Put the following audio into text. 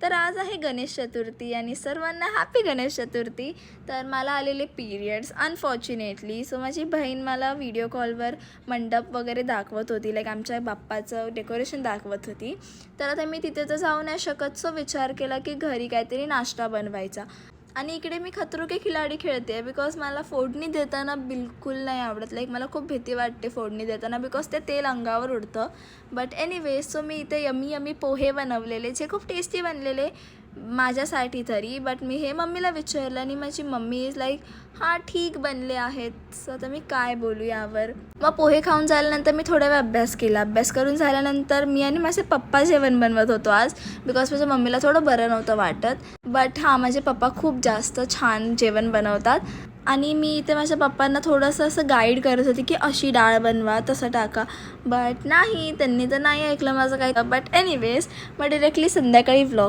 तर आज आहे गणेश चतुर्थी आणि सर्वांना हॅपी गणेश चतुर्थी. तर मला आलेले पिरियड्स अनफॉर्च्युनेटली. सो माझी बहीण मला व्हिडिओ कॉलवर मंडप वगैरे दाखवत होती, लाईक आमच्या बाप्पाचं डेकोरेशन दाखवत होती. तर आता मी तिथे तर जाऊ नाही शकत, सो विचार केला की घरी काहीतरी नाश्ता बनवायचा. आणि इकडे मी खतरो के खिलाडी खेळते आहे बिकॉज मला फोडणी देताना बिलकुल नाही आवडत. लाईक मला खूप भीती वाटते फोडणी देताना बिकॉज ते तेल अंगावर उडतं. बट एनिवेज सो मी इथे यमी पोहे बनवलेले, जे खूप टेस्टी बनलेले माझ्यासाठी तरी. बट मी हे मम्मीला विचारलं आणि माझी मम्मी इज लाईक हां ठीक बनले आहेत. सो आता मी काय बोलू यावर. मग पोहे खाऊन झाल्यानंतर मी थोडा वेळ अभ्यास केला. अभ्यास करून झाल्यानंतर मी आणि माझे पप्पा जेवण बनवत होतो आज, बिकॉज माझ्या मम्मीला थोडं बरं नव्हतं वाटत. बट हां, माझे पप्पा खूप जास्त छान जेवण बनवतात. आणि मी इथे माझ्या पप्पांना थोडंसं असं गाईड करत होती की अशी डाळ बनवा, तसं टाका. बट नाही, त्यांनी तर नाही ऐकलं माझं काही. बट एनिवेज मग डिरेक्टली संध्याकाळी व्लॉग